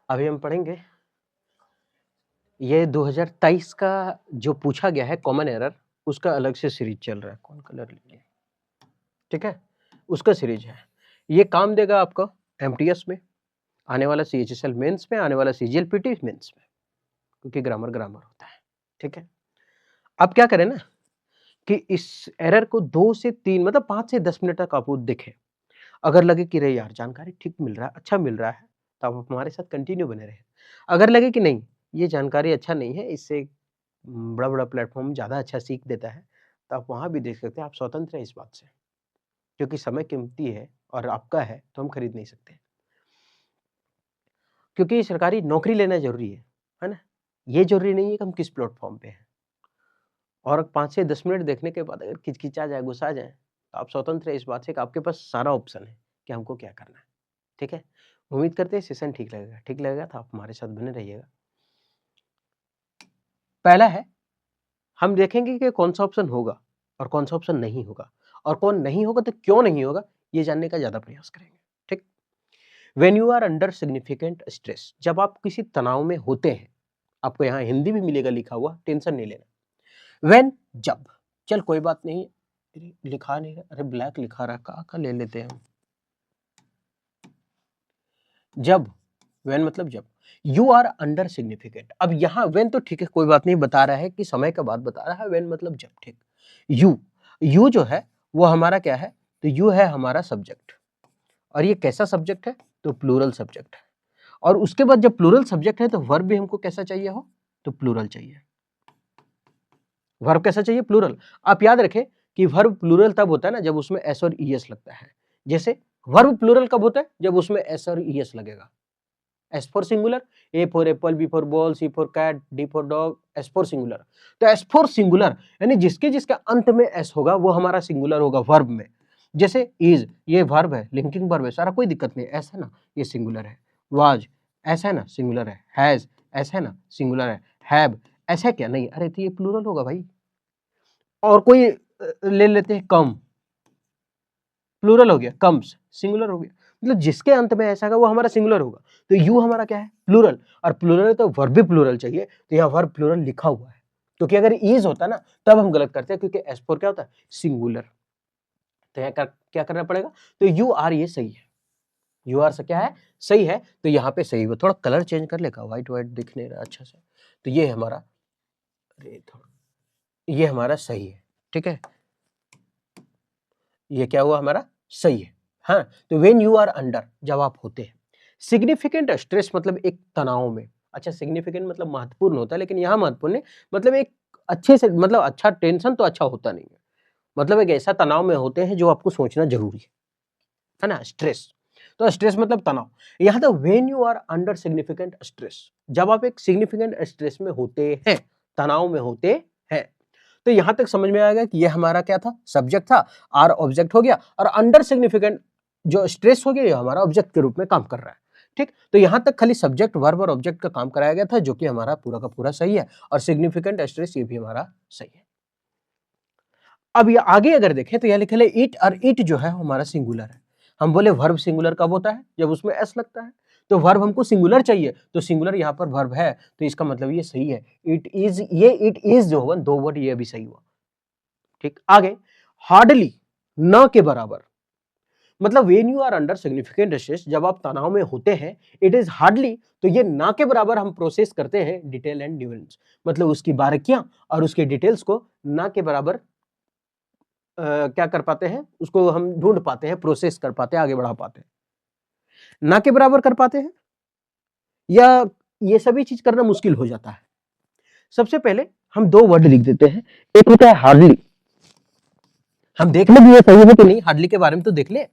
अभी हम पढ़ेंगे ये 2023 का जो पूछा गया है कॉमन एरर, उसका अलग से सीरीज चल रहा है। कौन कलर लीजिए, ठीक है, उसका सीरीज है। ये काम देगा आपको एमटीएस में, आने वाला सीएचएसएल मेंस में, आने वाला सीजीएलपीटी मेंस में, क्योंकि ग्रामर ग्रामर होता है, ठीक है। अब क्या करें ना कि इस एरर को 2 से 3 मतलब 5 से 10 मिनट तक आप वो देखें। अगर लगे कि रे यार जानकारी ठीक मिल रहा है, अच्छा मिल रहा है, तो आप हमारे साथ कंटिन्यू बने रहें। अगर लगे कि नहीं, ये जानकारी अच्छा नहीं है, इससे बड़ा-बड़ा प्लेटफ़ॉर्म ज़्यादा अच्छा सीख देता है, तो आप वहाँ भी देख सकते हैं, आप स्वतंत्र हैं इस बात से। क्योंकि समय कीमती है और आपका है, तो हम खरीद नहीं सकते। क्योंकि सरकारी नौकरी लेना ज़रूरी है ना? ये ज़रूरी नहीं है कि हम किस प्लेटफ़ॉर्म पे हैं। और 5 से 10 मिनट देखने के बाद अगर किचकिचा जाए, गुस्सा आ जाए, तो आप स्वतंत्र हैं इस बात से कि आपके पास सारा ऑप्शन है कि हमको क्या करना है, ठीक है? उम्मीद करते हैं सेशन ठीक लगेगा तो आप हमारे साथ बने रहिएगा। पहला है, हम देखेंगे कि कौन-सा ऑप्शन होगा और कौन-सा ऑप्शन नहीं होगा और कौन नहीं होगा तो क्यों नहीं होगा, ये जानने का ज़्यादा प्रयास करेंगे, ठीक? When you are under significant stress, जब आप किसी तनाव में होते हैं, आपको यहाँ हिंदी भी मिलेगा लिखा हुआ, टेंशन नहीं लेना। व्हेन, जब, चल कोई बात नहीं, लिखा नहीं रहा, अरे ब्लैक लिखा रहा, का ले लेते हैं हम। जब, व्हेन मतलब जब, यू आर अंडर सिग्निफिकेंट। अब यहाँ व्हेन तो ठीक है, कोई बात नहीं, बता रहा है कि समय का बात बता रहा है, व्हेन मतलब जब, ठीक। यू जो है वो हमारा क्या है, तो यू है हमारा सब्जेक्ट, और ये कैसा सब्जेक्ट है, तो प्लूरल सब्जेक्ट है। और उसके बाद जब प्लूरल सब्जेक्ट है तो वर्ब भी हमको कैसा चाहिए हो, तो प्लूरल चाहिए। वर्ब कैसा चाहिए, प्लूरल। आप याद रखें कि वर्ब प्लूरल तब होता है ना जब उसमें एस और ईएस लगता है। जैसे वर्ब प्लूरल कब होता है, जब उसमें एस और ईएस लगेगा। S for singular, A for apple, B for ball, C for cat, D for dog, S for singular. तो एस फॉर सिंगुलर यानी जिसके जिसका अंत में एस होगा वो हमारा सिंगुलर होगा वर्ब में। जैसे इज, ये वर्ब है, लिंकिंग वर्ब है, सारा कोई दिक्कत नहीं, एस है ना, ये सिंगुलर है। वाज, ऐसा है ना, सिंगुलर है। हैज, ऐसा है ना, सिंगुलर है। हैव, ऐसा क्या, नहीं, अरे तो ये प्लूरल होगा भाई। और कोई ले लेते हैं, कम, प्लूरल हो गया, कम्स, सिंगुलर हो गया। मतलब जिसके अंत में ऐसा होगा वो हमारा सिंगुलर होगा। तो यू हमारा क्या है, प्लूरल, और प्लूरल है तो वर्ब भी प्लूरल चाहिए, तो यहाँ वर्ब प्लूरल लिखा हुआ है। क्योंकि अगर इज होता ना तब हम गलत करते हैं, क्योंकि एस फोर क्या होता है, सिंगुलर। तो यहाँ क्या करना पड़ेगा, तो यू आर ये सही है, यू आर से क्या है, सही है, तो यहाँ पे सही है। थोड़ा कलर चेंज कर लेगा, व्हाइट व्हाइट दिख नहीं रहा अच्छा से, तो ये हमारा, अरे थोड़ा, ये हमारा सही है, ठीक है, ये क्या हुआ हमारा, सही है। हाँ, तो व्हेन यू आर अंडर, जब आप होते हैं, सिग्निफिकेंट स्ट्रेस मतलब एक तनाव में। अच्छा, सिग्निफिकेंट मतलब महत्वपूर्ण होता है, लेकिन यहाँ महत्वपूर्ण है मतलब एक अच्छे से, मतलब अच्छा, टेंशन तो अच्छा होता नहीं है, मतलब एक ऐसा तनाव में होते हैं जो आपको सोचना जरूरी है ना, स्ट्रेस। तो स्ट्रेस मतलब तनाव। यहाँ तो when you are under significant stress, जब आप एक सिग्निफिकेंट स्ट्रेस में होते हैं, तनाव में होते हैं। तो यहां तक समझ में आएगा कि ये हमारा क्या था, सब्जेक्ट था, आर ऑब्जेक्ट हो गया, और अंडर सिग्निफिकेंट जो स्ट्रेस हो गया ये हमारा ऑब्जेक्ट के रूप में काम कर रहा है, ठीक। तो यहां तक खाली सब्जेक्ट, वर्ब और ऑब्जेक्ट का काम कराया गया था, जो कि हमारा पूरा का पूरा सही है, और सिग्निफिकेंट स्ट्रेस ये भी हमारा सही है। अब ये आगे अगर देखें तो यह लिखा है इट, और इट जो है हमारा सिंगुलर है। हम बोले वर्ब सिंगुलर कब होता है, जब उसमें एस लगता है। तो वर्ब हमको सिंगुलर चाहिए, तो सिंगुलर यहाँ पर वर्ब है, तो इसका मतलब ये सही है। इट इज, ये इट इज जो होगा, दो वर्ड ये भी सही हुआ, ठीक। आगे, हार्डली, न के बराबर, मतलब when you are under significant stress, जब आप तनाव में होते हैं, इट इज हार्डली, तो ये ना के बराबर हम प्रोसेस करते हैं डिटेल एंड न्यूएंस, मतलब उसकी बारीकियां और उसके डिटेल्स को ना के बराबर क्या कर पाते हैं, उसको हम ढूंढ पाते हैं, प्रोसेस कर पाते हैं, आगे बढ़ा पाते हैं। ना के बराबर कर पाते हैं, या ये सभी चीज करना मुश्किल हो जाता है। सबसे पहले हम दो वर्ड लिख देते हैं, एक होता है हार्डली। हम देख ले ये सही है कि नहीं, हार्डली के बारे में तो देख ले,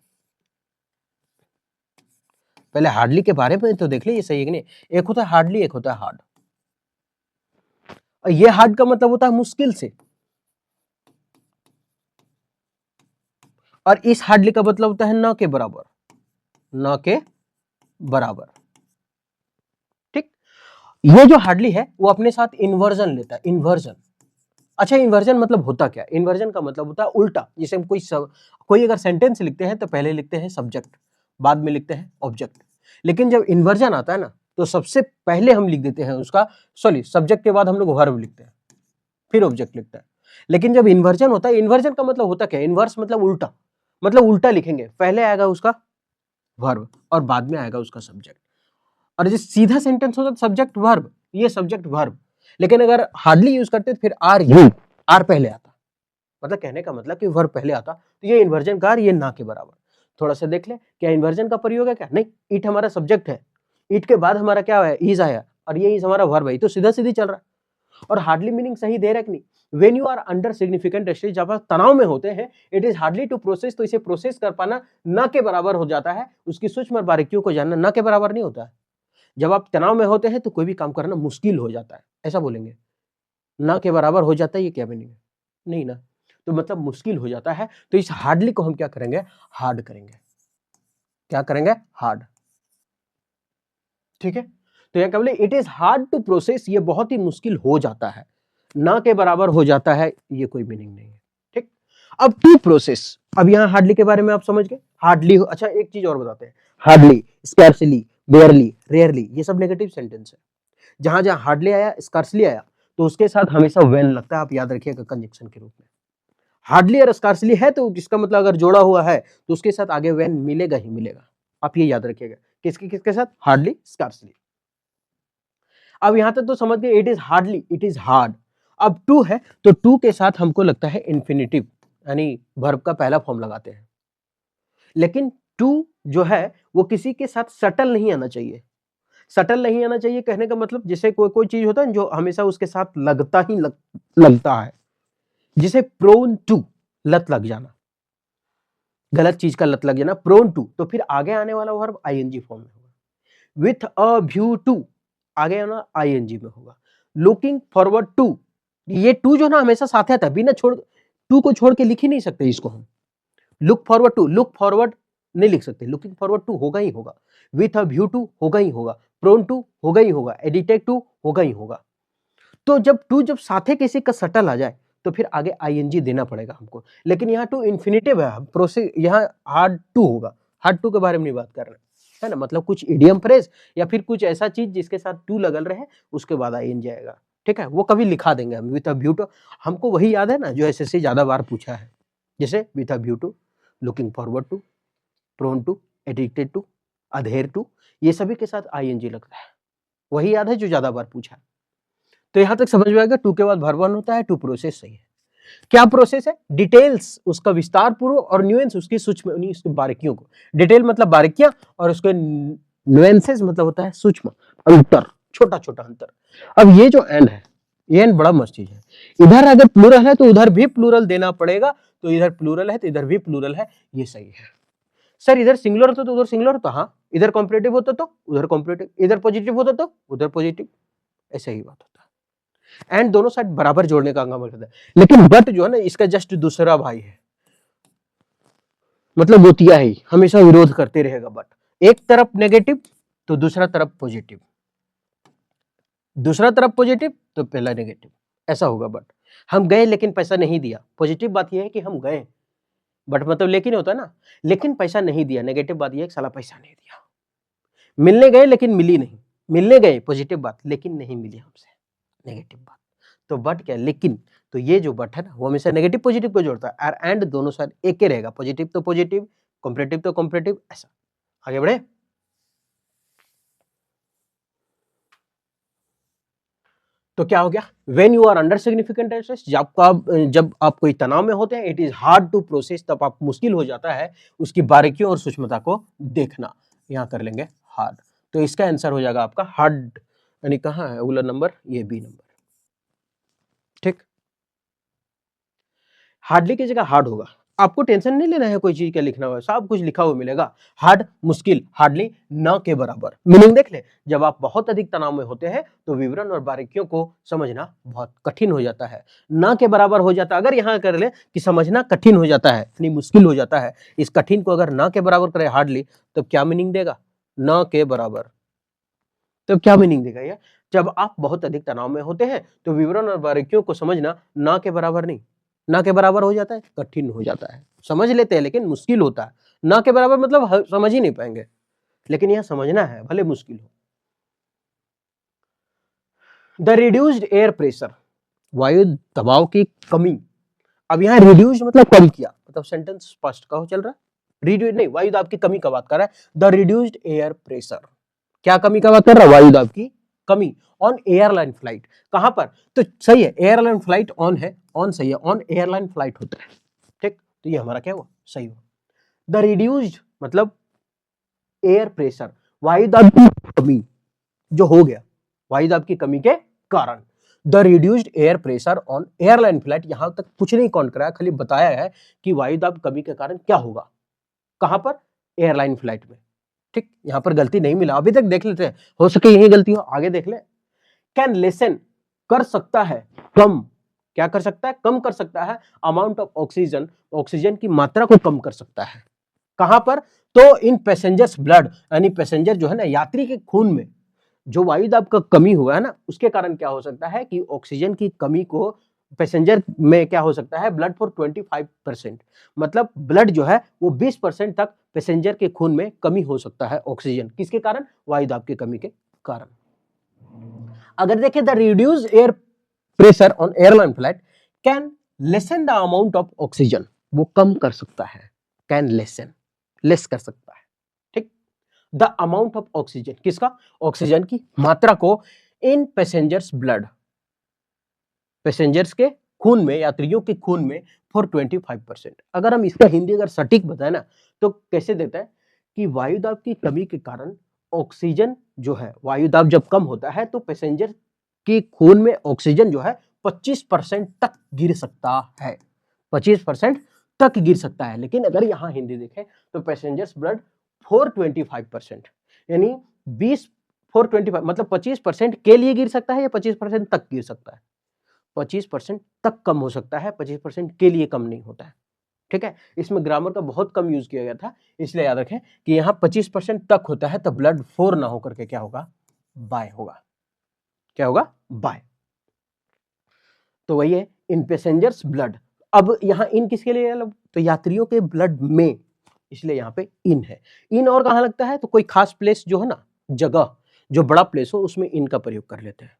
पहले हार्डली के बारे में तो देख ले ये सही है कि नहीं। एक होता है हार्डली, एक होता है हार्ड। और ये हार्ड का मतलब होता है मुश्किल से, और इस हार्डली का मतलब होता है न के बराबर, न के बराबर, ठीक। ये जो हार्डली है वो अपने साथ इन्वर्जन लेता है, इन्वर्जन। अच्छा, इन्वर्जन मतलब होता क्या, इन्वर्जन का मतलब होता है उल्टा। जैसे हम कोई अगर सेंटेंस लिखते हैं तो पहले लिखते हैं सब्जेक्ट, बाद में लिखते हैं ऑब्जेक्ट, लेकिन जब इन्वर्जन आता है ना, तो सबसे पहले हम लिख देते हैं उसका, सॉरी सब्जेक्ट के बाद हम लोग वर्ब लिखते हैं, फिर ऑब्जेक्ट लिखते हैं। लेकिन जब इन्वर्जन होता है, इन्वर्जन का मतलब होता क्या है, इन्वर्स मतलब उल्टा, मतलब उल्टा लिखेंगे, पहले आएगा उसका वर्ब और बाद में आएगा उसका सब्जेक्ट। और जो सीधा सेंटेंस होता है सब्जेक्ट वर्ब, ये सब्जेक्ट वर्ब, लेकिन अगर हार्डली यूज करते तो फिर आर पहले आता, मतलब कहने का मतलब कि वर्ब पहले आता, तो ये इन्वर्जन कार, ये ना के बराबर। थोड़ा सा देख ले, क्या इन्वर्जन का प्रयोग है क्या, नहीं, इट हमारा सब्जेक्ट है, इट के बाद हमारा क्या है, इज आया, और ये इज हमारा वर्ब है, तो सीधा सीधी चल रहा है। और हार्डली मीनिंग सही दे रहा है कि नहीं, when you are under significant stress, जब आप तनाव में होते हैं, it is hardly to process, तो इसे प्रोसेस कर पाना ना के बराबर हो जाता है, उसकी सूक्ष्म बारीकियों को जानना ना के बराबर नहीं होता है। जब आप तनाव में होते हैं तो कोई भी काम करना मुश्किल हो जाता है, ऐसा बोलेंगे, ना के बराबर हो जाता है, ये क्या मीनिंग है, नहीं ना, तो मतलब मुश्किल हो जाता है, तो इस हार्डली को हम क्या करेंगे, हार्ड करेंगे, क्या करेंगे, हार्ड, ठीक है। तो यह बोले it is hard to process, ये बहुत ही मुश्किल हो जाता है, ना के बराबर हो जाता है, ये कोई मीनिंग नहीं है, ठीक। अब टू प्रोसेस, अब यहां हार्डली के बारे में आप समझ गए, हार्डली, अच्छा एक चीज और बताते हैं, हार्डली, स्कैर्सली, बेयरली, रेयरली, ये सब नेगेटिव सेंटेंस है। जहां जहां हार्डली आया, स्कार्सली आया, तो उसके साथ हमेशा वेन लगता है, आप याद रखिएगा कंजक्शन के रूप में। हार्डली और स्कार्सली है तो इसका मतलब अगर जोड़ा हुआ है तो उसके साथ आगे वेन मिलेगा ही मिलेगा, आप ये याद रखिएगा, किसके किसके साथ, हार्डली, स्कार्सली। अब यहां तक तो समझ गए, it is hardly, it is hard. अब टू है तो टू के साथ हमको लगता है इन्फिनिटिव, यानी वर्ब का पहला फॉर्म लगाते हैं, लेकिन टू जो है वो किसी के साथ सटल नहीं आना चाहिए। सटल नहीं आना चाहिए कहने का मतलब, जैसे कोई कोई चीज होता है जो हमेशा उसके साथ लगता ही लगता है, जिसे प्रोन टू, लत लग जाना, गलत चीज का लत लग जाना, प्रोन टू, तो फिर आगे आने वाला वर्ब आईएनजी फॉर्म में होगा। विथ अ व्यू टू, आगे आना आईएनजी में होगा। लुकिंग फॉरवर्ड टू, ये टू जो ना हमेशा साथ आता है, बिना छोड़, टू को छोड़ के लिख ही नहीं सकते इसको हम। Look forward to, look forward नहीं लिख सकते, लुकिंग फॉरवर्ड टू होगा ही होगा, विथ अ व्यू टू होगा ही होगा, प्रोन टू होगा ही होगा, एडिटेड टू होगा ही होगा। तो जब टू जब साथे किसी का सटल आ जाए तो फिर आगे आईएनजी देना पड़ेगा हमको, लेकिन यहाँ टू इन्फिनिटिव है, प्रोसेस यहाँ हार्ड टू होगा, हार्ड टू के बारे में नहीं बात कर रहे है ना, मतलब कुछ इडियम फ्रेज या फिर कुछ ऐसा चीज जिसके साथ टू लगल रहे, उसके बाद आईएनजी आएगा, ठीक है, वो कभी लिखा देंगे हम, विथ अ व्यू टू, हमको वही याद है ना जो एसएससी ज्यादा बार पूछा है, जैसे with a view to, looking forward to, prone to, addicted to, adhere to, ये सभी के साथ आईएनजी लगता है, वही याद है जो ज्यादा बार पूछा है। तो यहां तक समझ में आएगा, टू के बाद वर्ब वन होता है, टू प्रोसेस सही है। क्या प्रोसेस है, डिटेल्स, उसका विस्तार पूर्वक, और न्यूएंस उसकी सूक्ष्म, उसकी बारीकियों को, डिटेल मतलब बारीकियां, और उसके न्यूएंसेस मतलब होता है सूक्ष्म अंतर, छोटा छोटा अंतर। अब ये जो एंड है, ये एंड बड़ा मस्त चीज है, इधर अगर प्लूरल है तो उधर भी प्लूरल देना पड़ेगा, तो इधर प्लूरल है तो इधर भी प्लूरल है, ये सही है। सर इधर सिंगुलर होता तो उधर सिंगुलर होता, हाँ, इधर कॉम्परेटिव होता तो उधर कॉम्परेटिव, इधर पॉजिटिव होता तो उधर पॉजिटिव, ऐसे ही बात होता है। एंड दोनों साइड बराबर जोड़ने का काम करता है, लेकिन बट जो है ना इसका जस्ट दूसरा भाई है, मतलब गोतिया ही हमेशा विरोध करते रहेगा, बट एक तरफ नेगेटिव तो दूसरा तरफ पॉजिटिव, दूसरा तरफ पॉजिटिव तो पहला नेगेटिव, ऐसा होगा। बट हम गए लेकिन पैसा नहीं दिया, पॉजिटिव बात यह है कि हम गए, बट मतलब लेकिन होता है ना, लेकिन पैसा नहीं दिया, नेगेटिव बात यह है कि साला पैसा नहीं दिया। मिलने गए लेकिन मिली नहीं, मिलने गए पॉजिटिव बात, लेकिन नहीं मिली हमसे, नेगेटिव बात। तो बट क्या, लेकिन, तो ये जो बट है ना वो हमेशा नेगेटिव पॉजिटिव को जोड़ता है, और एंड दोनों साइड एक ही रहेगा, पॉजिटिव तो पॉजिटिव, कॉम्परेटिव तो कॉम्परेटिव, ऐसा। आगे बढ़े, तो क्या हो गया, when you are under significant stress, जब आप कोई तनाव में होते हैं, it is hard to process, तब आप मुश्किल हो जाता है उसकी बारीकियों और सूक्ष्मता को देखना, यहां कर लेंगे हार्ड। तो इसका आंसर हो जाएगा आपका हार्ड, यानी कहां है अगला नंबर, ये बी नंबर, ठीक। हार्डली की जगह हार्ड होगा, आपको टेंशन नहीं लेना है कोई चीज का लिखना हुआ, सब कुछ लिखा हुआ मिलेगा, हार्ड मुश्किल, हार्डली न के बराबर, मीनिंग देख ले, जब आप बहुत अधिक तनाव में होते हैं तो विवरण और बारीकियों को समझना बहुत कठिन हो जाता है, न के बराबर हो जाता है। अगर यहाँ कर ले कि समझना कठिन हो जाता है, यानी मुश्किल हो जाता है, इस कठिन को अगर न के बराबर करे हार्डली, तो क्या मीनिंग देगा, न के बराबर, तो क्या मीनिंग देगा ये, जब आप बहुत अधिक तनाव में होते हैं तो विवरण और बारीकियों को समझना ना के बराबर नहीं, ना के बराबर हो जाता है, कठिन हो जाता है, समझ लेते हैं लेकिन मुश्किल होता है, ना के बराबर मतलब समझ ही नहीं पाएंगे, लेकिन यह समझना है भले मुश्किल हो। द रिड्यूस्ड एयर प्रेशर, वायु दबाव की कमी। अब यहाँ रिड्यूस मतलब कम किया, मतलब सेंटेंस स्पष्ट कहो चल रहा है। रिड्यूस नहीं, वायु दाब की कमी का बात कर रहा है। द रिड्यूस्ड एयर प्रेशर, क्या कमी का बात कर रहा है? वायु दाब की कमी ऑन एयरलाइन फ्लाइट। कहां पर? तो सही है, एयरलाइन फ्लाइट ऑन है, ऑन सही है, ऑन एयरलाइन फ्लाइट होता है, ठीक। तो ये हमारा क्या हुआ? सही हुआ। द रिड्यूस्ड मतलब एयर प्रेशर, वायु दाब की कमी जो हो गया वायु दाब की कमी के कारण। The reduced air pressure on airline flight, यहां तक कुछ नहीं कौन कराया, खाली बताया है कि वायु दाब कमी के कारण क्या होगा, कहां पर? एयरलाइन फ्लाइट में, ठीक। यहां पर गलती नहीं मिला, अभी तक देख लेते हैं, हो सके यही गलती हो, आगे देख ले। कैन लेसन, कर सकता है कम, क्या कर सकता है? कम कर सकता है अमाउंट ऑफ ऑक्सीजन, ऑक्सीजन की मात्रा को कम कर सकता है। कहां पर? तो इन पैसेंजर्स ब्लड, यानी पैसेंजर जो है ना, यात्री के खून में जो वायु दाब का कमी हुआ है ना, उसके कारण क्या हो सकता है कि ऑक्सीजन की कमी को पैसेंजर में क्या हो सकता है? ब्लड फॉर 25%, मतलब ब्लड जो है वो 20% तक पैसेंजर के खून में कमी हो सकता है ऑक्सीजन, किसके कारण? वायु दाब की कमी के कारण। अगर देखें the reduce air pressure on airline flight can lesson the amount of oxygen, वो कम कर सकता है, कैन लेसन, लेस कर सकता है, ठीक। द अमाउंट ऑफ ऑक्सीजन, किसका? ऑक्सीजन की मात्रा को इन पैसेंजर्स ब्लड, पैसेंजर्स के खून में, यात्रियों के खून में फॉर 25%। अगर हम इसका हिंदी अगर सटीक बताए ना, तो कैसे देता है कि वायु दाब की कमी के कारण ऑक्सीजन जो है, वायु दाब जब कम होता है तो पैसेंजर के खून में ऑक्सीजन जो है 25% तक गिर सकता है, 25% तक गिर सकता है। लेकिन अगर यहां हिंदी देखें तो पैसेंजर्स ब्लड फॉर 25%, यानी 20 फॉर 25 मतलब 25% के लिए गिर सकता है या 25% तक गिर सकता है? 25% तक कम हो सकता है, 25% के लिए कम नहीं होता है, ठीक है। इसमें ग्रामर का बहुत कम यूज किया गया था, इसलिए याद रखें कि यहाँ 25% तक होता है, तो ब्लड 4 ना होकर के क्या होगा? बाय होगा, क्या होगा? बाय। तो वही है इन पैसेंजर्स ब्लड। अब यहाँ इन किसके लिए? तो यात्रियों के ब्लड में, इसलिए यहाँ पे इन है। इन और कहाँ लगता है? तो कोई खास प्लेस जो है ना, जगह जो बड़ा प्लेस हो, उसमें इन का प्रयोग कर लेते हैं,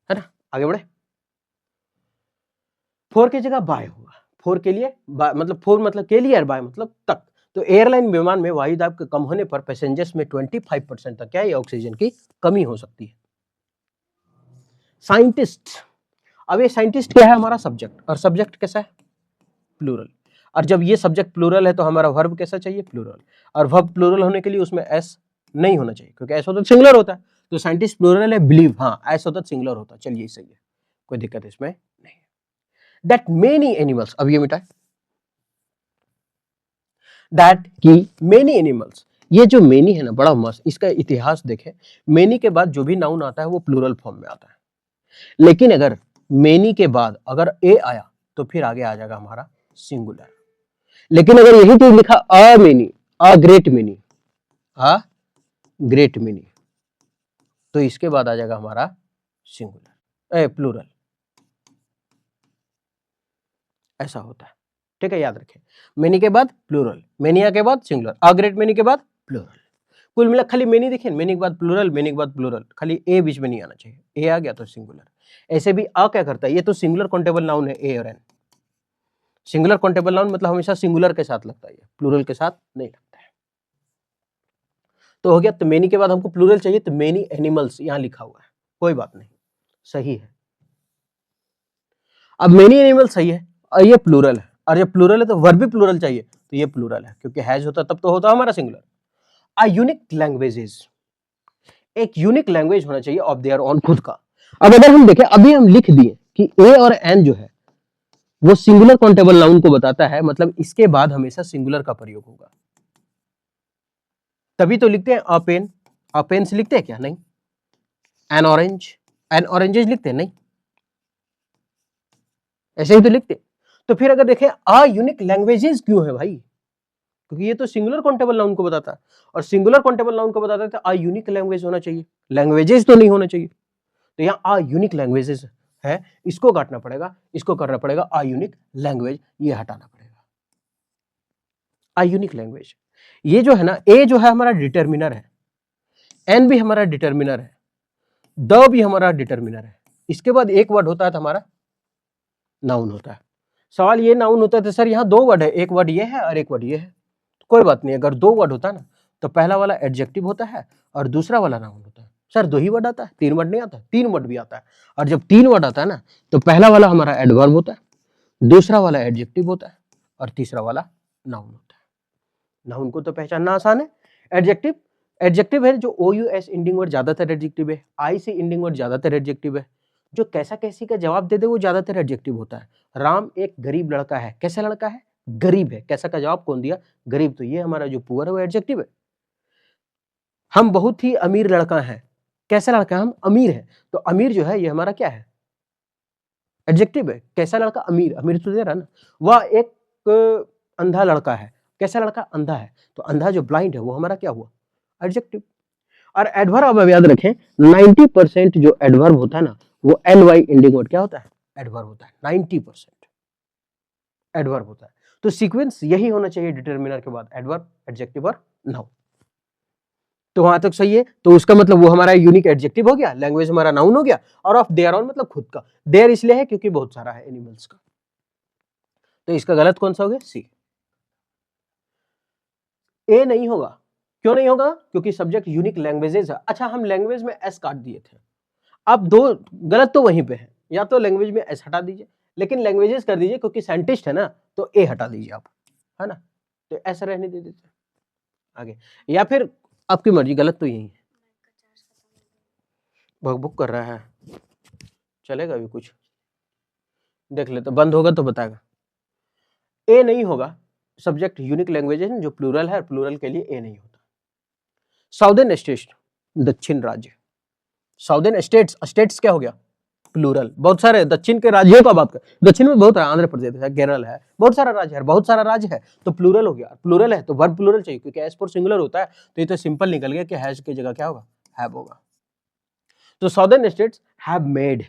है ना। आगे बढ़े, 4 की जगह बाय होगा, 4 के लिए मतलब 4 मतलब के लिए और बाय मतलब तक। तो एयरलाइन विमान में वायु दाब के कम होने पर पैसेंजर्स में 25% तक क्या है? ऑक्सीजन की कमी हो सकती है। साइंटिस्ट, अब ये साइंटिस्ट क्या है? हमारा सब्जेक्ट, और सब्जेक्ट कैसा है? प्लूरल। और जब ये सब्जेक्ट प्लूरल है तो हमारा वर्ब कैसा चाहिए? प्लूरल। और वर्ब प्लूरल होने के लिए उसमें एस नहीं होना चाहिए, क्योंकि एस होता तो सिंगुलर होता है। तो साइंटिस्ट प्लूरल है, बिलीव, हाँ एस होता तो सिंगुलर होता। चलिए सही है, कोई दिक्कत इसमें नहीं। दैट मेनी एनिमल्स, अब ये मिटा, दैट की मेनी एनिमल्स, ये जो मेनी है ना, बड़ा मस्त, इसका इतिहास देखें। मेनी के बाद जो भी नाउन आता है वो प्लूरल फॉर्म में आता है, लेकिन अगर मेनी के बाद अगर ए आया तो फिर आगे आ जाएगा हमारा सिंगुलर। लेकिन अगर यही चीज लिखा a many, a great many, a great many, तो इसके बाद आ जाएगा हमारा सिंगुलर, प्लूरल, ऐसा होता है, ठीक है। याद रखें, मेनी के बाद प्लूरल, मेनिया के बाद सिंगुलर, अ ग्रेट मेनी के बाद प्लूरल। कुल मिला खाली मेनी देखिए, मेनी के बाद प्लूरल, मेनी के बाद प्लूरल, खाली ए बीच में नहीं आना चाहिए, ए आ गया तो सिंगुलर। ऐसे भी अ क्या करता है? ये तो सिंगुलर काउंटेबल नाउन है, ए और एन। सिंगुलर काउंटेबल नाउन मतलब हमेशा सिंगुलर के साथ लगता है, प्लूरल के साथ नहीं लगता है। तो हो गया, तो मेनी के बाद हमको प्लूरल चाहिए, तो मेनी एनिमल्स यहां लिखा हुआ है, कोई बात नहीं, सही है। अब मेनी एनिमल सही है और ये प्लूरल है, और ये प्लूरल है तो वर्ब भी प्लूरल चाहिए, तो ये प्लूरल है, क्योंकि हैज होता तब तो होता हमारा सिंगुलर। अ यूनिक लैंग्वेजेस, एक यूनिक लैंग्वेज होना चाहिए ऑफ देयर ओन, खुद का। अब अगर हम देखें, अभी हम लिख दिए कि ए और एन जो है वो सिंगुलर काउंटेबल नाउन को बताता है, मतलब इसके बाद हमेशा सिंगुलर का प्रयोग होगा। तभी तो लिखते हैं अ पेन, अ पेन से लिखते हैं क्या? नहीं। एन ऑरेंज, एन ऑरेंजेस लिखते हैं? नहीं, ऐसे ही तो लिखते। तो फिर अगर देखें अ यूनिक लैंग्वेजेस क्यों है भाई? क्योंकि ये तो सिंगुलर काउंटेबल नाउन को बताता है, और सिंगुलर काउंटेबल नाउन को बताता है तो अ यूनिक लैंग्वेज होना चाहिए, लैंग्वेजेस तो नहीं होना चाहिए। तो यहाँ अ यूनिक लैंग्वेजेस है, इसको काटना पड़ेगा, इसको करना पड़ेगा अ यूनिक लैंग्वेज, ये हटाना पड़ेगा। अ यूनिक लैंग्वेज, ये जो है ना, ए जो है हमारा डिटर्मिनर है, एन भी हमारा डिटर्मिनर है, द भी हमारा डिटर्मिनर है। इसके बाद एक वर्ड होता है तो हमारा नाउन होता है। सवाल ये नाउन होता है तो सर यहाँ 2 वर्ड है, एक वर्ड ये है और एक वर्ड ये है। तो कोई बात नहीं, अगर 2 वर्ड होता है ना तो पहला वाला एडजेक्टिव होता है और दूसरा वाला नाउन होता है। सर 2 ही वर्ड आता है, 3 वर्ड नहीं आता, 3 वर्ड भी आता है। और जब 3 वर्ड आता है ना तो पहला वाला हमारा एडवर्ब होता है, दूसरा वाला एडजेक्टिव होता है और तीसरा वाला नाउन होता है। नाउन को तो पहचानना आसान है। एडजेक्टिव एडजेक्टिव है जो OUS एंडिंग वर्ड ज्यादातर एडजेक्टिव है, आई से एंडिंग वर्ड ज्यादातर एडजेक्टिव है। जो कैसा कैसी का जवाब दे दे वो ज्यादातर एडजेक्टिव होता है। राम एक गरीब लड़का है, कैसा लड़का है? गरीब है। कैसा का जवाब कौन दिया? गरीब। तो ये हमारा जो पुअर है वो एडजेक्टिव है। हम बहुत ही अमीर लड़का है, कैसा लड़का? हम अमीर है। तो अमीर जो है ये हमारा क्या है? एडजेक्टिव है। कैसा लड़का? अमीर। अमीर तो दे रहा ना। वह एक अंधा लड़का है, कैसा लड़का? अंधा है। तो अंधा जो ब्लाइंड है वो हमारा क्या हुआ? एडजेक्टिव। और एडवर्ब अब याद रखें 90% जो एडवर्ब होता है ना वो LY एंडिंग वर्ड क्या होता है? एडवर्ब होता है। 90% एडवर्ब होता है। तो सीक्वेंस यही होना चाहिए डिटरमिनर के बाद, एडवर्ब, एडजेक्टिव और नाउन। तो वहां तक सही है। तो उसका मतलब वो हमारा यूनिक एडजेक्टिव हो गया, लैंग्वेज हमारा नाउन हो गया, और ऑफ देयर ऑन मतलब खुद का। देयर इसलिए है क्योंकि बहुत सारा है एनिमल्स का। तो इसका गलत कौन सा हो गया? सी। ए नहीं होगा। क्यों नहीं होगा? क्योंकि सब्जेक्ट यूनिक लैंग्वेजेस है। अच्छा, हम लैंग्वेज में एस काट दिए थे। अब 2 गलत तो वहीं पे है, या तो लैंग्वेज में एस हटा दीजिए, लेकिन लैंग्वेजेस कर दीजिए क्योंकि साइंटिस्ट है ना, तो ए हटा दीजिए आप, है ना। तो ऐसा रहने दे देते आगे, या फिर आपकी मर्जी। गलत तो यही है। भग भुक कर रहा है, चलेगा अभी कुछ देख ले, तो बंद होगा तो बताएगा। ए नहीं होगा। सब्जेक्ट यूनिक लैंग्वेजेस जो प्लूरल है, प्लूरल के लिए ए नहीं होता। साउदर्न स्टेट्स, दक्षिण राज्य। साउदर्न स्टेट्स, स्टेट्स क्या हो गया? प्लूरल। बहुत सारे दक्षिण के राज्यों का बात कर, दक्षिण में बहुत है, आंध्र प्रदेश है, केरल है, बहुत सारा राज्य है, बहुत सारा राज्य है। तो प्लूरल हो गया। प्लूरल है तो वर्ब प्लूरल चाहिए, क्योंकि एस फॉर सिंगुलर होता है। तो ये तो सिंपल निकल गया कि हैज की जगह क्या होगा? हैव होगा। तो southern states have made.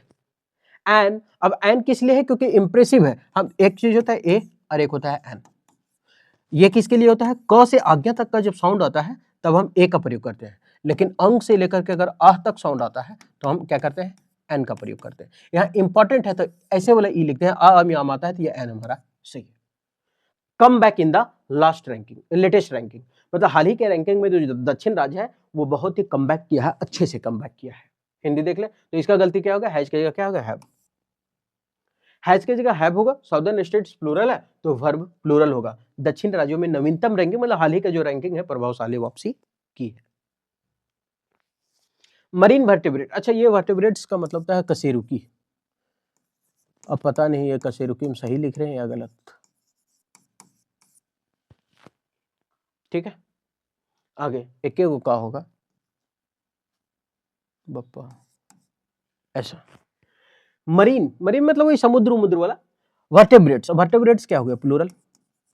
And, अब एंड किस लिए है? क्योंकि इंप्रेसिव है। हम एक चीज होता है ए और एक होता है एन। ये किसके लिए होता है? क से आज्ञा तक का जब साउंड आता है तब हम ए का प्रयोग करते हैं, लेकिन अंग से लेकर के अगर आह तक साउंड आता है तो हम क्या करते हैं? एन का प्रयोग करते हैं। यहाँ इंपॉर्टेंट है तो ऐसे वाला ई लिखते हैं, आम आता है तो ये एन हमारा सही है। Come back in the last ranking, latest ranking, मतलब हाल ही के रैंकिंग में जो दक्षिण राज्य है वो बहुत ही कम बैक किया है, अच्छे से कम बैक किया है। हिंदी देख ले, तो इसका गलती क्या होगा? हैज की जगह क्या होगा? हैव। हैज की जगह हैव होगा। साउदर्न स्टेट्स प्लूरल है तो वर्ब प्लूरल होगा। दक्षिण राज्यों में नवीनतम रैंकिंग, मतलब हाल ही का जो रैंकिंग है, प्रभावशाली वापसी की है। मरीन वर्टेब्रेट, अच्छा ये वर्टेब्रेट्स का मतलब होता है कशेरुकी। अब पता नहीं ये कशेरुकी में सही लिख रहे हैं या गलत, ठीक है। आगे एक को का होगा बप्पा ऐसा। मरीन, मरीन मतलब वही समुद्र उमुद्र वाला। वर्टेब्रेट्स, वर्टेब्रेट्स क्या हो गया? प्लूरल,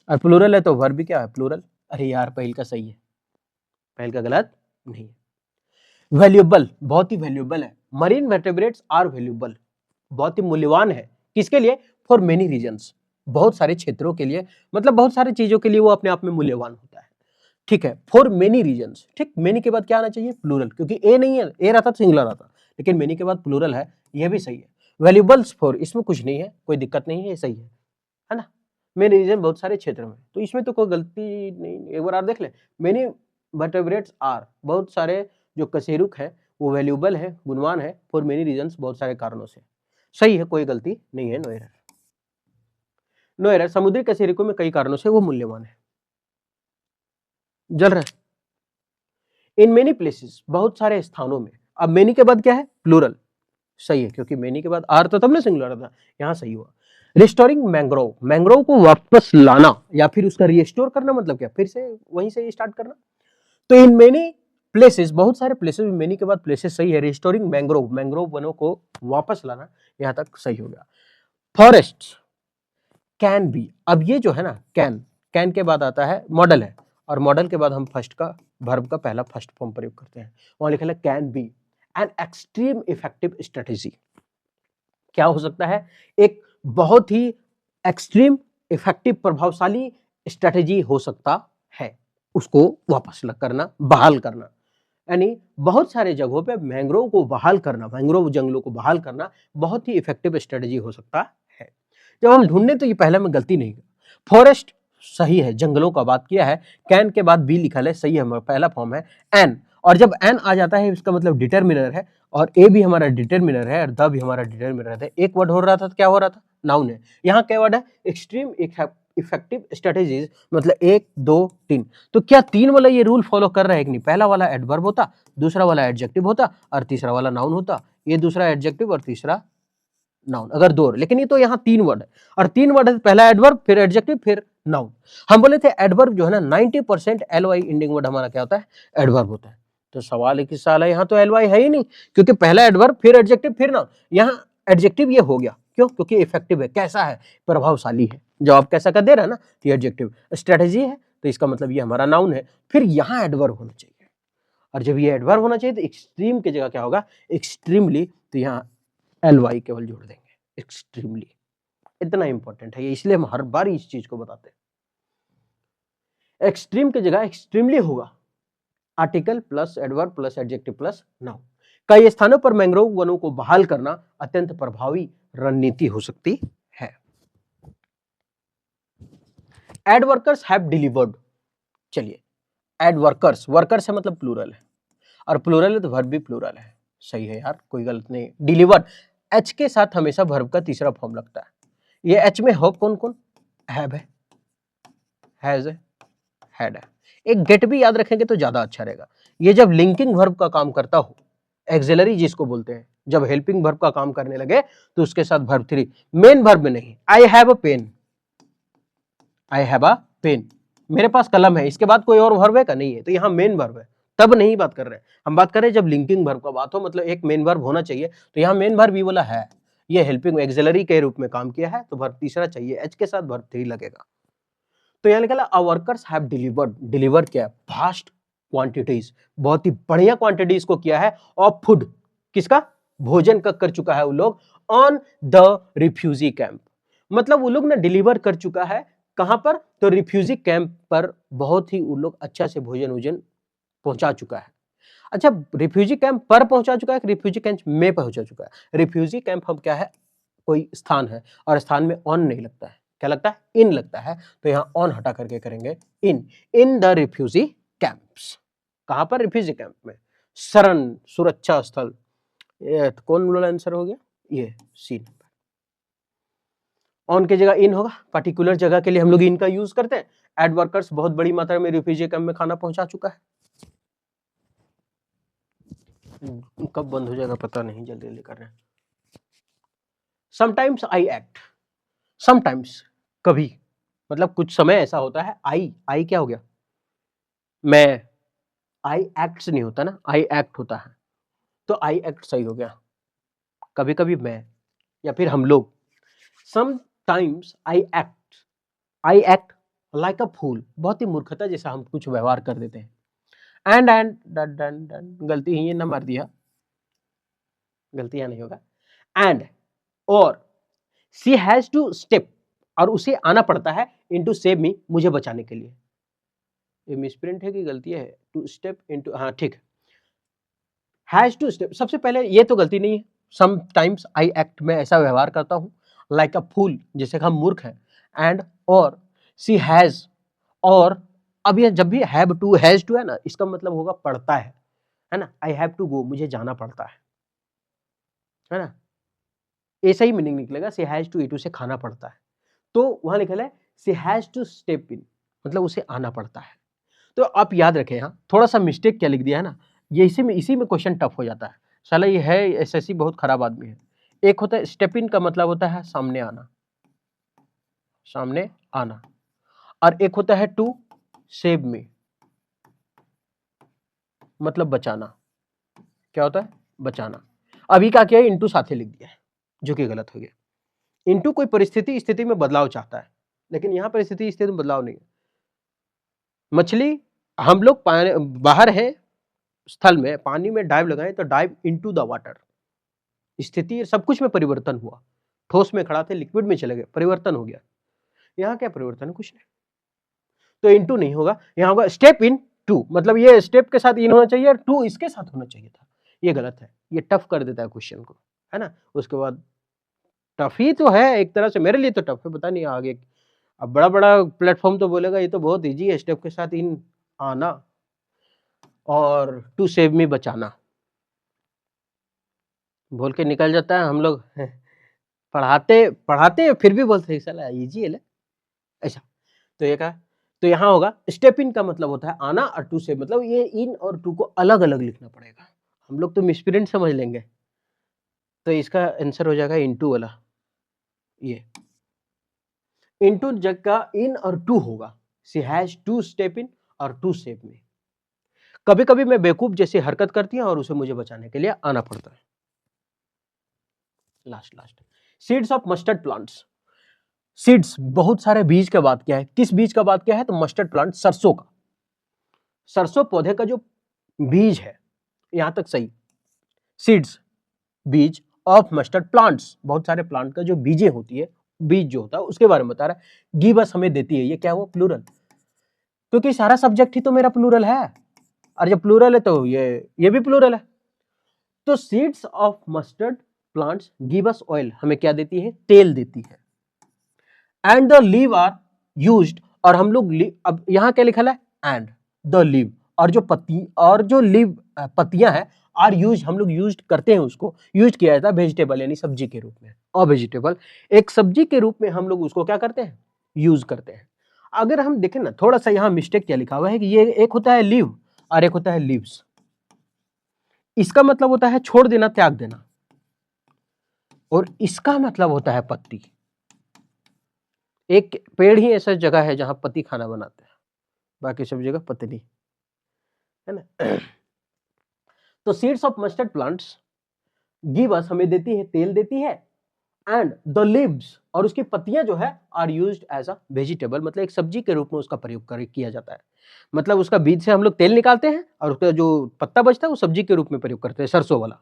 और प्लूरल है तो वर्ब भी क्या है? प्लूरल। अरे यार पहल का सही है, पहल का गलत नहीं है। वैल्यूएबल, बहुत ही वैल्यूएबल है। मरीन वर्टेब्रेट्स आर वैल्यूएबल, बहुत ही मूल्यवान है। किसके लिए? फॉर मेनी रीजंस, बहुत सारे क्षेत्रों के लिए, मतलब बहुत सारी चीजों के लिए वो अपने आप में मूल्यवान होता है, ठीक है। फॉर मेनी रीजंस, ठीक। मेनी के बाद क्या आना चाहिए? प्लूरल, क्योंकि ए नहीं है, ए रहता तो सिंगुलर आता, लेकिन मेनी के बाद प्लूरल है, यह भी सही है। वैल्यूएबल्स फॉर, इसमें कुछ नहीं है, कोई दिक्कत नहीं है, ये सही है ना। मेनी रीजन बहुत सारे क्षेत्रों में, तो इसमें तो कोई गलती नहीं। एक बार आप देख ले, मेनी वर्टेब्रेट्स आर, बहुत सारे जो कशेरुक है वो वैल्यूएबल है, गुणवान है, फॉर मेनी रीजंस, बहुत सारे कारणों से। सही है, कोई गलती नहीं है, नो एरर। नो एरर, समुद्री कशेरुकों में कई कारणों से वो मूल्यवान है। जल रहा है। इन मेनी प्लेसेस, बहुत सारे स्थानों में। अब मेनी के बाद क्या है? प्लूरल, सही है, क्योंकि मेनी के बाद आर तो तब ना सिंगुलर था, यहां सही हुआ। रिस्टोरिंग मैंग्रोव, मैंग्रोव को वापस लाना या फिर उसका रिस्टोर करना, मतलब क्या? फिर से वहीं से स्टार्ट करना। तो इन मेनी प्लेसेस, बहुत सारे प्लेसेस, मेनी के बाद प्लेसेस सही है। रिस्टोरिंग मैंग्रोव, मैंग्रोव वनों को वापस लाना, यहां तक सही हो गया। फॉरेस्ट कैन बी, अब ये जो है ना कैन, कैन के बाद आता है मॉडल है, और मॉडल के बाद हम फर्स्ट का वर्ब का पहला फर्स्ट फॉर्म प्रयोग करते हैं। वहां लिखा है can be an extreme effective strategy. क्या हो सकता है? एक बहुत ही एक्सट्रीम इफेक्टिव प्रभावशाली स्ट्रेटेजी हो सकता है, उसको वापस करना, बहाल करना। यानी बहुत सारे जगहों पे मैंग्रोव को बहाल करना, मैंग्रोव जंगलों को बहाल करना बहुत ही इफेक्टिव स्ट्रेटजी हो सकता है। जब हम ढूंढने तो ये पहले में गलती नहीं की। फॉरेस्ट सही है, जंगलों का बात किया है, कैन के बाद बी लिखा है, सही है, हमारा पहला फॉर्म है एन, और जब एन आ जाता है इसका मतलब डिटरमिनर है, और ए भी हमारा डिटरमिनर है और द भी हमारा डिटरमिनर है। एक वर्ड हो रहा था तो क्या हो रहा था, नाउन है। यहाँ क्या वर्ड है, एक्सट्रीम इफेक्टिव स्ट्रेटेजीज, मतलब 1 2 3। तो क्या 3 वाला ये रूल फॉलो कर रहा है कि नहीं, पहला वाला एडवर्ब होता, दूसरा वाला एडजेक्टिव होता और तीसरा वाला नाउन होता, ये दूसरा एडजेक्टिव और तीसरा नाउन, अगर 2, लेकिन ये तो यहाँ 3 वर्ड है, और 3 वर्ड है, पहला एडवर्ब फिर एडजेक्टिव फिर नाउन। हम बोले थे एडवर्ब जो है ना 90% एलवाई एंडिंग वर्ड हमारा क्या होता है, एडवर्ब होता है। तो सवाल है कि साला यहाँ तो एलवाई है ही नहीं, क्योंकि पहला एडवर्ब फिर एडजेक्टिव फिर नाउन, यहाँ एडजेक्टिव ये हो गया, क्यों, क्योंकि इफेक्टिव है, कैसा है, प्रभावशाली है। जवाब कैसा का दे रहा है ना, तो एडजेक्टिव, स्ट्रेटेजी है तो इसका मतलब ये हमारा नाउन है। फिर यहाँ एडवर्ब होना चाहिए, और जब ये एडवर्ब होना चाहिए तो एक्सट्रीम की जगह क्या होगा, एक्सट्रीमली, तो यहाँ एलवाई केवल जोड़ देंगे, एक्सट्रीमली। इतना इंपॉर्टेंट है ये, इसलिए हम हर बार इस चीज को बताते हैं। एक्सट्रीम की जगह एक्सट्रीमली होगा, article plus adverb plus adjective plus noun. कई स्थानों पर मैंग्रोव वनों को बहाल करना अत्यंत प्रभावी रणनीति हो सकती है। एड वर्कर्स हैव डिलीवर्ड, चलिए एड वर्कर्स, वर्कर्स है मतलब प्लूरल है, और प्लूरल है तो वर्ब भी प्लूरल है, सही है यार, कोई गलत नहीं। डिलीवर्ड एच के साथ हमेशा वर्ब का तीसरा फॉर्म लगता है। ये एच में हो कौन कौन, हैव है, हैज है, हैड है। एक गेट भी याद रखेंगे तो ज्यादा अच्छा रहेगा। ये जब लिंकिंग वर्ब का काम करता हो, एक्सिलरी जिसको बोलते हैं, जब हेल्पिंग वर्ब का काम करने लगे तो उसके साथ वर्ब 3, मेन वर्ब में नहीं। I have a pen, I have a pen, मेरे पास कलम है, इसके बाद कोई और वर्ब है का, नहीं है, तो यहाँ मेन वर्ब है, तब नहीं बात कर रहे हैं हम, बात कर रहे हैं जब लिंकिंग वर्ब का बात हो, मतलब एक मेन वर्ब होना चाहिए, तो यहाँ मेन वर्ब ये वाला है, ये हेल्पिंग एक्सिलरी के रूप में काम किया है, तो वर्ब तीसरा चाहिए, एच के साथ वर्ब 3 लगेगा। तो यहाँ लिखा है वर्कर्स हैव डिलीवर्ड, डिलीवर किया है वास्ट क्वांटिटीज, बहुत ही बढ़िया क्वांटिटीज को किया है, ऑफ फूड, किसका, भोजन का कर चुका है वो लोग, ऑन द रिफ्यूजी कैंप, मतलब वो लोग ना डिलीवर कर चुका है कहां पर, तो रिफ्यूजी कैंप पर बहुत ही वो लोग अच्छा से भोजन वोजन पहुंचा चुका है। अच्छा, रिफ्यूजी कैंप पर पहुंचा चुका है, रिफ्यूजी कैंप में पहुंचा चुका है। रिफ्यूजी कैंप हम क्या है, कोई स्थान है, और स्थान में ऑन नहीं लगता है, क्या लगता है, इन लगता है, तो यहाँ ऑन हटा करके करेंगे इन, इन द रिफ्यूजी कैंप्स, कहां पर, रिफ्यूजी कैंप में, शरण सुरक्षा स्थल, ये तो कौन वाला आंसर हो गया, ये सी। ऑन की जगह इन होगा, पर्टिकुलर जगह के लिए हम लोग इन का यूज करते हैं। एड वर्कर्स बहुत बड़ी मात्रा में रिफ्यूजी कैंप में खाना पहुंचा चुका है। कब बंद हो जाएगा पता नहीं, जल्दी जल्दी कर रहे हैं। समटाइम्स आई एक्ट, समटाइम्स कभी, मतलब कुछ समय ऐसा होता है, आई क्या हो गया, मैं, आई एक्ट्स नहीं होता ना, आई एक्ट होता है, तो आई एक्ट सही हो गया, कभी कभी मैं या फिर हम लोग। Sometimes I act like a fool, बहुत ही मूर्खता जैसा हम कुछ व्यवहार कर देते हैं। एंड डन, गलती ही ना मार दिया, गलतियां नहीं होगा। एंड और शी हैज टू स्टेप, और उसे आना पड़ता है, इनटू सेव मी, मुझे बचाने के लिए। ये मिसप्रिंट है कि गलती है, टू स्टेप इनटू, हाँ ठीक है, हैज टू स्टेप, सबसे पहले ये तो गलती नहीं है, समटाइम्स आई एक्ट में ऐसा व्यवहार करता हूं, लाइक अ फूल जैसे हम मूर्ख हैं, एंड और शी हैज, और अब ये जब भी हैव टू हैज टू है ना, इसका मतलब होगा पड़ता है ना, आई हैव टू गो, मुझे जाना पड़ता है ना, ऐसा ही मीनिंग निकलेगा, शी हैज टू ईट, उसे खाना पड़ता है, तो वहां लिखा है she has to step in, मतलब उसे आना पड़ता है। तो आप याद रखें, यहाँ थोड़ा सा मिस्टेक क्या लिख दिया है ना, ये इसी में क्वेश्चन टफ हो जाता है, साला ये है एसएससी बहुत खराब आदमी है। एक होता है स्टेप इन का मतलब होता है सामने आना, सामने आना, और एक होता है टू सेव मी, मतलब बचाना, क्या होता है, बचाना। अभी क्या किया है, इनटू साथे लिख दिया है, जो कि गलत हो गया। इनटू कोई परिस्थिति स्थिति में बदलाव चाहता है, लेकिन यहाँ परिस्थिति स्थिति में बदलाव नहीं है। मछली, हम लोग बाहर है स्थल में, पानी में डाइव लगाएं तो डाइव इनटू द वाटर, स्थिति सब कुछ में परिवर्तन हुआ, ठोस में खड़ा थे लिक्विड में चले गए, परिवर्तन हो गया। यहाँ क्या परिवर्तन है, कुछ नहीं, तो इनटू नहीं होगा, यहाँ होगा स्टेप इन टू, मतलब ये स्टेप के साथ इन होना चाहिए और टू इसके साथ होना चाहिए था, ये गलत है, ये टफ कर देता है क्वेश्चन को, है ना। उसके बाद टफ ही तो है एक तरह से, मेरे लिए तो टफ है, पता नहीं आगे अब बड़ा बड़ा प्लेटफॉर्म तो बोलेगा ये तो बहुत इजी है, स्टेप के साथ इन आना और टू सेव मी बचाना बोल के निकल जाता है। हम लोग पढ़ाते पढ़ाते फिर भी बोलते हैं साला इजी है ले, ऐसा। तो ये क्या, तो यहाँ होगा स्टेप इन का मतलब होता है आना और टू सेव मतलब ये इन और टू को अलग अलग लिखना पड़ेगा, हम लोग तो मिसप्रिंट समझ लेंगे। तो इसका आंसर हो जाएगा इनटू वाला, ये इनटू जगह इन और टू होगा, she has to step in और टू सेव मी। कभी कभी मैं बेवकूफ जैसी हरकत करती हूँ और उसे मुझे बचाने के लिए आना पड़ता है। Last seeds of mustard plants, seeds बहुत सारे बीज का बात किया है, किस बीज का बात किया है, तो मस्टर्ड प्लांट सरसों का, सरसों पौधे का जो बीज है, यहां तक सही। सीड्स बीज ऑफ मस्टर्ड प्लांट्स, बहुत सारे प्लांट का जो बीजें होती है, बीज जो होता है उसके बारे में बता रहा है। गिव अस हमें देती है, ये क्या हुआ प्लूरल, क्योंकि सारा सब्जेक्ट ही तो मेरा प्लूरल है, और जब प्लूरल है तो ये भी प्लूरल है। तो seeds of mustard plants give us oil, हमें क्या देती है, तेल देती है। And the leave are used, और हम लोग अब यहां क्या लिखा है, एंड द लीव, और जो पत्ती और जो लीव पत्तियां हैं आर यूज, हम लोग यूज करते हैं, उसको यूज किया जाता है वेजिटेबल यानी सब्जी के रूप में, और वेजिटेबल एक सब्जी के रूप में हम लोग उसको क्या करते हैं, यूज करते हैं। अगर हम देखें ना, थोड़ा सा यहाँ मिस्टेक क्या लिखा हुआ है कि ये एक होता है लीव और एक होता है लीव्स, इसका मतलब होता है छोड़ देना, त्याग देना, और इसका मतलब होता है पत्ती। एक पेड़ ही ऐसा जगह है जहां पत्ती खाना बनाते हैं, बाकी सब जगह पत्ती, है ना। तो seeds of mustard plants give अस, हमें देती है, तेल देती है, एंड द लीव्स, और उसकी पत्तियां जो है are used as a vegetable, मतलब एक सब्जी के रूप में उसका प्रयोग किया जाता है। मतलब उसका बीज से हम लोग तेल निकालते हैं और उसका जो पत्ता बचता है वो सब्जी के रूप में प्रयोग करते हैं, सरसों वाला,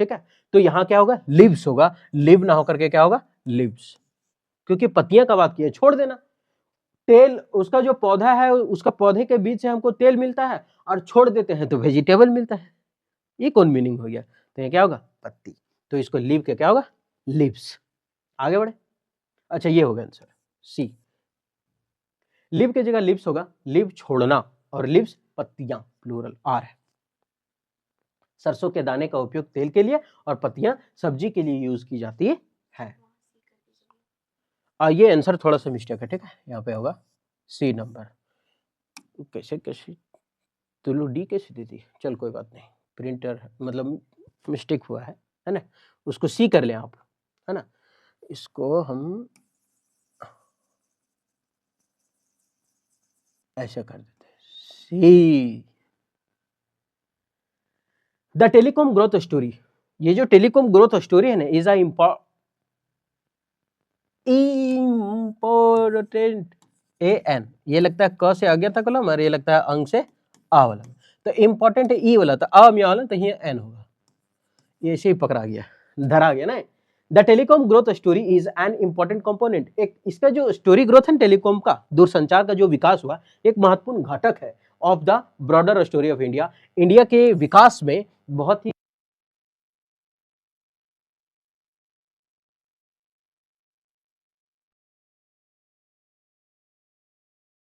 ठीक है। तो यहाँ क्या होगा, लीव्स होगा, लिव ना होकर के क्या होगा, लिव्स, क्योंकि पत्तियां का बात की है, छोड़ देना। तेल उसका जो पौधा है, उसका पौधे के बीच से हमको तेल मिलता है, और छोड़ देते हैं तो वेजिटेबल मिलता है, ये कौन मीनिंग हो गया। तो ये क्या होगा, पत्ती, तो इसको लीव के क्या होगा, लीव्स। आगे बढ़े, अच्छा ये होगा आंसर सी, लीव की जगह लीव्स होगा, लीव छोड़ना और लीव्स पत्तियां, प्लूरल आर है। सरसों के दाने का उपयोग तेल के लिए और पत्तियां सब्जी के लिए यूज की जाती है। ये आंसर थोड़ा सा मिस्टेक है, ठीक है, यहाँ पे होगा सी नंबर। कैसे कैसे तुलू डी कैसे दी थी, चल कोई बात नहीं, प्रिंटर मतलब मिस्टेक हुआ है ना, उसको सी कर लें आप, है ना। इसको हम ऐसा कर देते हैं, सी। द टेलीकॉम ग्रोथ स्टोरी, ये जो टेलीकॉम ग्रोथ स्टोरी है ना, इज अ इम्पोर्टेंट एन, ये लगता है क से आ गया था कलम, और ये लगता है अंग से आ वाला, तो इम्पोर्टेंट है ई वाला, तो आ में वाला, तो ये एन होगा, ये ऐसे ही पकड़ा गया, धरा गया ना। The telecom growth story is an important component, एक इसका जो स्टोरी ग्रोथ है टेलीकॉम का, दूरसंचार का जो विकास हुआ, एक महत्वपूर्ण घटक है of the broader story of India, India के विकास में बहुत ही